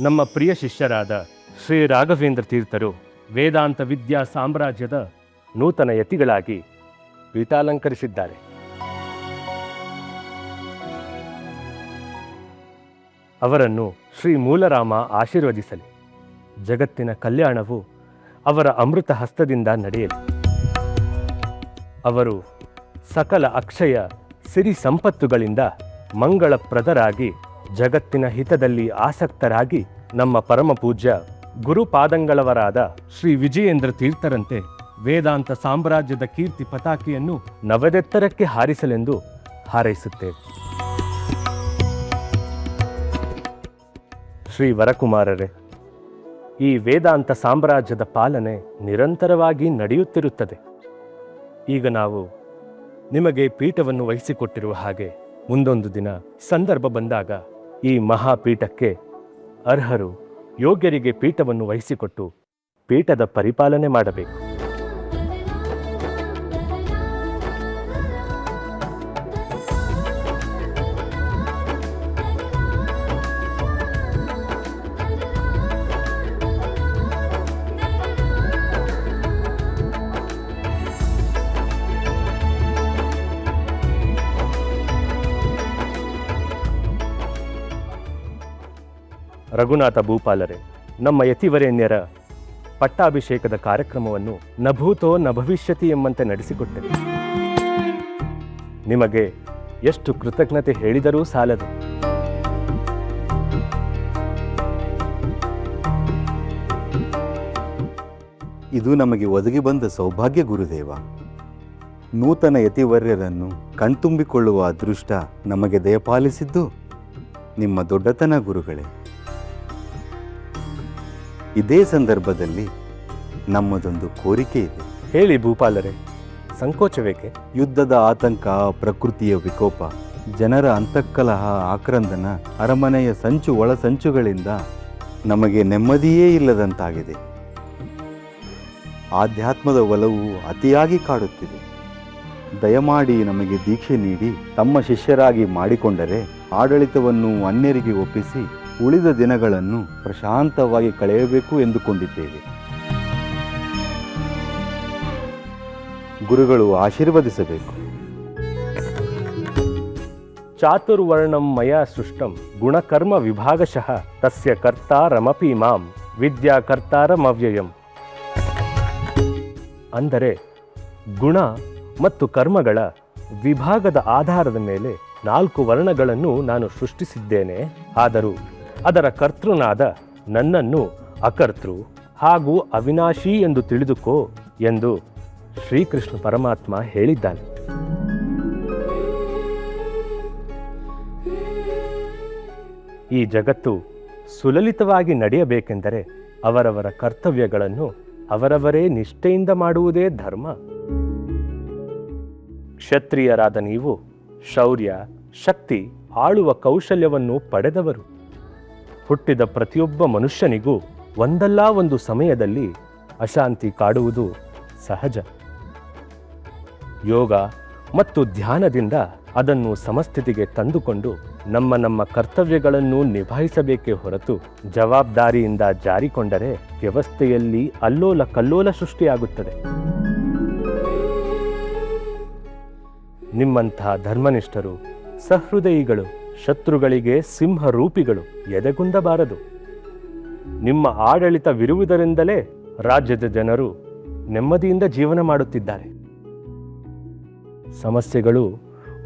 ನಮ್ಮ ಪ್ರಿಯ ಶಿಷ್ಯರಾದ ಶ್ರೀ ರಾಘವೇಂದ್ರ ತೀರ್ಥರು ವೇದಾಂತ ವಿದ್ಯಾ ಸಾಮ್ರಾಜ್ಯದ ನೂತನ ಯತಿಗಳಾಗಿ ಪೀಠಾಲಂಕರಿಸಿದ್ದಾರೆ. ಅವರನ್ನು ಶ್ರೀ ಮೂಲರಾಮ ಆಶೀರ್ವದಿಸಲಿ. ಜಗತ್ತಿನ ಕಲ್ಯಾಣವು ಅವರ ಅಮೃತ ಹಸ್ತದಿಂದ ನಡೆಯಲಿ. ಅವರು ಸಕಲ ಅಕ್ಷಯ ಸಿರಿ ಸಂಪತ್ತುಗಳಿಂದ ಮಂಗಳಪ್ರದರಾಗಿ ಜಗತ್ತಿನ ಹಿತದಲ್ಲಿ ಆಸಕ್ತರಾಗಿ ನಮ್ಮ ಪರಮ ಪೂಜ್ಯ ಗುರುಪಾದಂಗಳವರಾದ ಶ್ರೀ ವಿಜಯೇಂದ್ರ ತೀರ್ಥರಂತೆ ವೇದಾಂತ ಸಾಮ್ರಾಜ್ಯದ ಕೀರ್ತಿ ಪತಾಕೆಯನ್ನು ನವದೆತ್ತರಕ್ಕೆ ಹಾರಿಸಲೆಂದು ಹಾರೈಸುತ್ತೇವೆ. ಶ್ರೀ ವರಕುಮಾರರೇ, ಈ ವೇದಾಂತ ಸಾಮ್ರಾಜ್ಯದ ಪಾಲನೆ ನಿರಂತರವಾಗಿ ನಡೆಯುತ್ತಿರುತ್ತದೆ. ಈಗ ನಾವು ನಿಮಗೆ ಪೀಠವನ್ನು ವಹಿಸಿಕೊಟ್ಟಿರುವ ಹಾಗೆ ಮುಂದೊಂದು ದಿನ ಸಂದರ್ಭ ಬಂದಾಗ ಈ ಮಹಾಪೀಠಕ್ಕೆ ಅರ್ಹರು ಯೋಗ್ಯರಿಗೆ ಪೀಠವನ್ನು ವಹಿಸಿಕೊಟ್ಟು ಪೀಠದ ಪರಿಪಾಲನೆ ಮಾಡಬೇಕು. ರಘುನಾಥ ಭೂಪಾಲರೇ, ನಮ್ಮ ಯತಿವರೇಣ್ಯರ ಪಟ್ಟಾಭಿಷೇಕದ ಕಾರ್ಯಕ್ರಮವನ್ನು ನಭೂತೋ ನ ಭವಿಷ್ಯತಿ ಎಂಬಂತೆ ನಡೆಸಿಕೊಟ್ಟೆ. ನಿಮಗೆ ಎಷ್ಟು ಕೃತಜ್ಞತೆ ಹೇಳಿದರೂ ಸಾಲದು. ಇದು ನಮಗೆ ಒದಗಿ ಬಂದ ಸೌಭಾಗ್ಯ ಗುರುದೇವ. ನೂತನ ಯತಿವರ್ಯರನ್ನು ಕಣ್ತುಂಬಿಕೊಳ್ಳುವ ಅದೃಷ್ಟ ನಮಗೆ ದಯಪಾಲಿಸಿದ್ದು ನಿಮ್ಮ ದೊಡ್ಡತನ ಗುರುಗಳೇ. ಇದೇ ಸಂದರ್ಭದಲ್ಲಿ ನಮ್ಮದೊಂದು ಕೋರಿಕೆ ಇದೆ. ಹೇಳಿ ಭೂಪಾಲರೇ, ಸಂಕೋಚವೇಕೆ? ಯುದ್ಧದ ಆತಂಕ, ಪ್ರಕೃತಿಯ ವಿಕೋಪ, ಜನರ ಅಂತಃಕಲಹ, ಆಕ್ರಂದನ, ಅರಮನೆಯ ಸಂಚು ಒಳಸಂಚುಗಳಿಂದ ನಮಗೆ ನೆಮ್ಮದಿಯೇ ಇಲ್ಲದಂತಾಗಿದೆ. ಆಧ್ಯಾತ್ಮದ ಒಲವು ಅತಿಯಾಗಿ ಕಾಡುತ್ತಿದೆ. ದಯಮಾಡಿ ನಮಗೆ ದೀಕ್ಷೆ ನೀಡಿ ತಮ್ಮ ಶಿಷ್ಯರಾಗಿ ಮಾಡಿಕೊಂಡರೆ ಆಡಳಿತವನ್ನು ಅನ್ಯರಿಗೆ ಒಪ್ಪಿಸಿ ಉಳಿದ ದಿನಗಳನ್ನು ಪ್ರಶಾಂತವಾಗಿ ಕಳೆಯಬೇಕು ಎಂದುಕೊಂಡಿದ್ದೇವೆ. ಗುರುಗಳು ಆಶೀರ್ವದಿಸಬೇಕು. ಚಾತುರ್ವರ್ಣಂ ಮಯಾ ಸೃಷ್ಟಂ ಗುಣಕರ್ಮ ವಿಭಾಗಶಃ ತಸ್ಯ ಕರ್ತಾರಮಪಿ ಮಾಂ ವಿದ್ಯಾಕರ್ತಾರಮವ್ಯಯಂ. ಅಂದರೆ ಗುಣ ಮತ್ತು ಕರ್ಮಗಳ ವಿಭಾಗದ ಆಧಾರದ ಮೇಲೆ 4 ವರ್ಣಗಳನ್ನು ನಾನು ಸೃಷ್ಟಿಸಿದ್ದೇನೆ. ಆದರೂ ಅದರ ಕರ್ತೃನಾದ ನನ್ನನ್ನು ಅಕರ್ತೃ ಹಾಗೂ ಅವಿನಾಶಿ ಎಂದು ತಿಳಿದುಕೋ ಎಂದು ಶ್ರೀಕೃಷ್ಣ ಪರಮಾತ್ಮ ಹೇಳಿದ್ದಾನೆ. ಈ ಜಗತ್ತು ಸುಲಲಿತವಾಗಿ ನಡೆಯಬೇಕೆಂದರೆ ಅವರವರ ಕರ್ತವ್ಯಗಳನ್ನು ಅವರವರೇ ನಿಷ್ಠೆಯಿಂದ ಮಾಡುವುದೇ ಧರ್ಮ. ಕ್ಷತ್ರಿಯರಾದ ನೀವು ಶೌರ್ಯ, ಶಕ್ತಿ, ಆಳುವ ಕೌಶಲ್ಯವನ್ನು ಪಡೆದವರು. ಹುಟ್ಟಿದ ಪ್ರತಿಯೊಬ್ಬ ಮನುಷ್ಯನಿಗೂ ಒಂದಲ್ಲ ಒಂದು ಸಮಯದಲ್ಲಿ ಅಶಾಂತಿ ಕಾಡುವುದು ಸಹಜ. ಯೋಗ ಮತ್ತು ಧ್ಯಾನದಿಂದ ಅದನ್ನು ಸಮಸ್ಥಿತಿಗೆ ತಂದುಕೊಂಡು ನಮ್ಮ ಕರ್ತವ್ಯಗಳನ್ನು ನಿಭಾಯಿಸಬೇಕೇ ಹೊರತು ಜವಾಬ್ದಾರಿಯಿಂದ ಜಾರಿಕೊಂಡರೆ ವ್ಯವಸ್ಥೆಯಲ್ಲಿ ಅಲ್ಲೋಲ ಕಲ್ಲೋಲ ಸೃಷ್ಟಿಯಾಗುತ್ತದೆ. ನಿಮ್ಮಂತಹ ಧರ್ಮನಿಷ್ಠರು, ಸಹೃದಯಿಗಳು ಶತ್ರುಗಳಿಗೆ ಸಿಂಹರೂಪಿಗಳು ಎದೆಗುಂದಬಾರದು. ನಿಮ್ಮ ಆಡಳಿತವಿರುವುದರಿಂದಲೇ ರಾಜ್ಯದ ಜನರು ನೆಮ್ಮದಿಯಿಂದ ಜೀವನ ಮಾಡುತ್ತಿದ್ದಾರೆ. ಸಮಸ್ಯೆಗಳು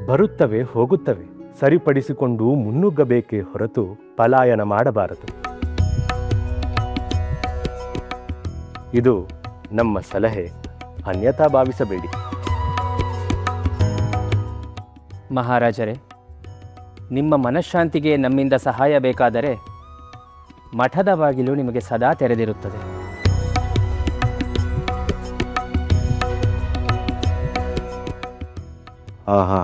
ಬರುತ್ತವೆ ಹೋಗುತ್ತವೆ, ಸರಿಪಡಿಸಿಕೊಂಡು ಮುನ್ನುಗ್ಗಬೇಕೇ ಹೊರತು ಪಲಾಯನ ಮಾಡಬಾರದು. ಇದು ನಮ್ಮ ಸಲಹೆ, ಅನ್ಯಥಾ ಭಾವಿಸಬೇಡಿ. ಮಹಾರಾಜರೇ, ನಿಮ್ಮ ಮನಃಶಾಂತಿಗೆ ನಮ್ಮಿಂದ ಸಹಾಯ ಬೇಕಾದರೆ ಮಠದ ಬಾಗಿಲು ನಿಮಗೆ ಸದಾ ತೆರೆದಿರುತ್ತದೆ. ಆಹಾ,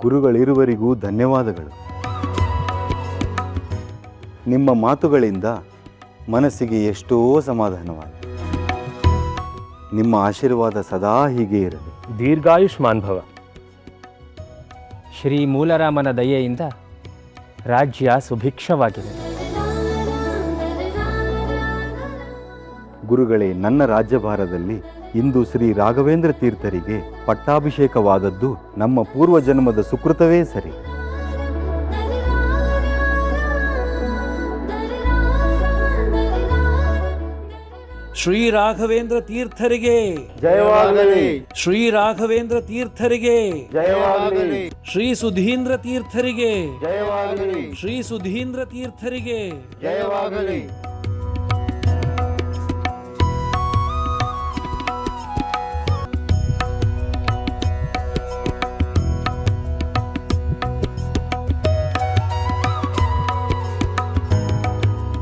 ಗುರುಗಳಿರುವರಿಗೂ ಧನ್ಯವಾದಗಳು. ನಿಮ್ಮ ಮಾತುಗಳಿಂದ ಮನಸ್ಸಿಗೆ ಎಷ್ಟೋ ಸಮಾಧಾನವಾಗಿದೆ. ನಿಮ್ಮ ಆಶೀರ್ವಾದ ಸದಾ ಹೀಗೆ ಇರಲಿ. ದೀರ್ಘಾಯುಷ್ಮಾನ್ ಭವ. ಶ್ರೀ ಮೂಲರಾಮನ ದಯೆಯಿಂದ ರಾಜ್ಯ ಸುಭಿಕ್ಷವಾಗಿದೆ. ಗುರುಗಳೇ, ನನ್ನ ರಾಜ್ಯಭಾರದಲ್ಲಿ ಇಂದು ಶ್ರೀ ರಾಘವೇಂದ್ರ ತೀರ್ಥರಿಗೆ ಪಟ್ಟಾಭಿಷೇಕವಾದದ್ದು ನಮ್ಮ ಪೂರ್ವಜನ್ಮದ ಸುಕೃತವೇ ಸರಿ. ಶ್ರೀ ರಾಘವೇಂದ್ರ ತೀರ್ಥರಿಗೆ ಜಯವಾಗಲಿ, ಶ್ರೀ ರಾಘವೇಂದ್ರ ತೀರ್ಥರಿಗೆ ಜಯವಾಗಲಿ, ಶ್ರೀ ಸುಧೀಂದ್ರ ತೀರ್ಥರಿಗೆ ಜಯವಾಗಲಿ, ಶ್ರೀ ಸುಧೀಂದ್ರ ತೀರ್ಥರಿಗೆ ಜಯವಾಗಲಿ.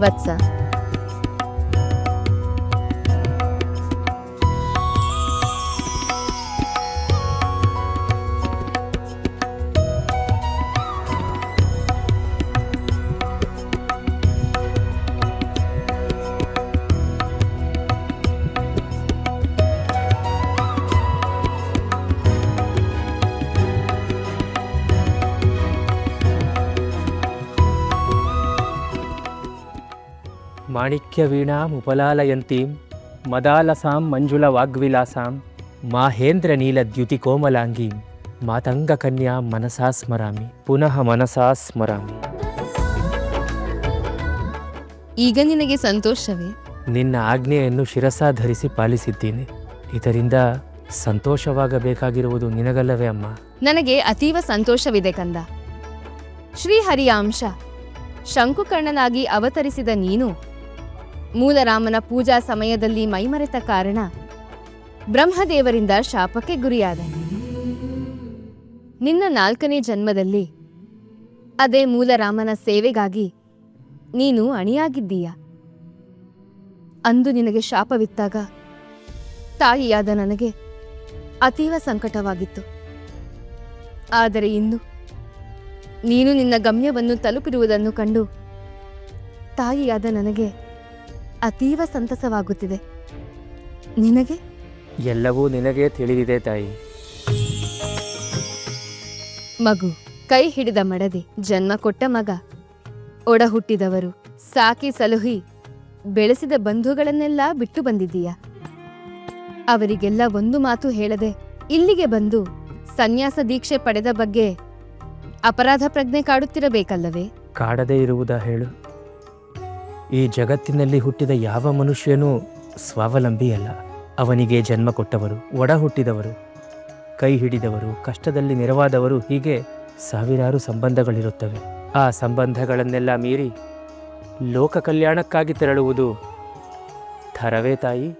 ವತ್ಸ, ಮಾಣಿಕ್ಯ ವೀಣಾಂ ಉಪಲಾಲಯಂತೀಂ ಮದಾಲಸಾಂ ಮಂಜುಳ ವಾಗ್ವಿಲಾಸಾಂ ಮಾಹೇಂದ್ರ ನೀಲ ದ್ಯುತಿ ಕೋಮಲಾಂಗೀಂ ಮಾತಂಗ ಕನ್ಯಾ ಮನಸಾ ಸ್ಮರಾಮಿ ಪುನಃ ಮನಸಾ ಸ್ಮರಾಮಿ. ಈಗ ನಿನಗೆ ಸಂತೋಷವೇ? ನಿನ್ನ ಆಜ್ಞೆಯನ್ನು ಶಿರಸಾಧರಿಸಿ ಪಾಲಿಸಿದ್ದೀನಿ. ಇದರಿಂದ ಸಂತೋಷವಾಗಬೇಕಾಗಿರುವುದು ನಿನಗಲ್ಲವೇ ಅಮ್ಮ? ನನಗೆ ಅತೀವ ಸಂತೋಷವಿದೆ ಕಂದ. ಶ್ರೀಹರಿಯ ಅಂಶ ಶಂಕುಕರ್ಣನಾಗಿ ಅವತರಿಸಿದ ನೀನು ಮೂಲರಾಮನ ಪೂಜಾ ಸಮಯದಲ್ಲಿ ಮೈಮರೆತ ಕಾರಣ ಬ್ರಹ್ಮದೇವರಿಂದ ಶಾಪಕ್ಕೆ ಗುರಿಯಾದ. ನಿನ್ನ 4ನೇ ಜನ್ಮದಲ್ಲಿ ಅದೇ ಮೂಲರಾಮನ ಸೇವೆಗಾಗಿ ನೀನು ಅಣಿಯಾಗಿದ್ದೀಯ. ಅಂದು ನಿನಗೆ ಶಾಪವಿತ್ತಾಗ ತಾಯಿಯಾದ ನನಗೆ ಅತೀವ ಸಂಕಟವಾಗಿತ್ತು. ಆದರೆ ಇಂದು ನೀನು ನಿನ್ನ ಗಮ್ಯವನ್ನು ತಲುಪಿರುವುದನ್ನು ಕಂಡು ತಾಯಿಯಾದ ನನಗೆ ಅತೀವ ಸಂತಸವಾಗುತ್ತಿದೆ. ನಿನಗೆ? ಎಲ್ಲವೂ ನಿನಗೇ ತಿಳಿದಿದೆ ತಾಯಿ. ಮಗು, ಕೈ ಹಿಡಿದ ಮಡದಿ, ಜನ್ಮ ಕೊಟ್ಟ ಮಗ, ಒಡ ಹುಟ್ಟಿದವರು, ಸಾಕಿ ಸಲುಹಿ ಬೆಳೆಸಿದ ಬಂಧುಗಳನ್ನೆಲ್ಲ ಬಿಟ್ಟು ಬಂದಿದ್ದೀಯ. ಅವರಿಗೆಲ್ಲ ಒಂದು ಮಾತು ಹೇಳದೆ ಇಲ್ಲಿಗೆ ಬಂದು ಸನ್ಯಾಸ ದೀಕ್ಷೆ ಪಡೆದ ಬಗ್ಗೆ ಅಪರಾಧ ಪ್ರಜ್ಞೆ ಕಾಡುತ್ತಿರಬೇಕಲ್ಲವೇ? ಕಾಡದೇ ಇರುವುದಾ ಹೇಳು? ಈ ಜಗತ್ತಿನಲ್ಲಿ ಹುಟ್ಟಿದ ಯಾವ ಮನುಷ್ಯನೂ ಸ್ವಾವಲಂಬಿಯಲ್ಲ. ಅವನಿಗೆ ಜನ್ಮ ಕೊಟ್ಟವರು, ಒಡ ಹುಟ್ಟಿದವರು, ಕೈ ಹಿಡಿದವರು, ಕಷ್ಟದಲ್ಲಿ ನೆರವಾದವರು, ಹೀಗೆ ಸಾವಿರಾರು ಸಂಬಂಧಗಳಿರುತ್ತವೆ. ಆ ಸಂಬಂಧಗಳನ್ನೆಲ್ಲ ಮೀರಿ ಲೋಕ ಕಲ್ಯಾಣಕ್ಕಾಗಿ ತೆರಳುವುದು ಥರವೇ ತಾಯಿ?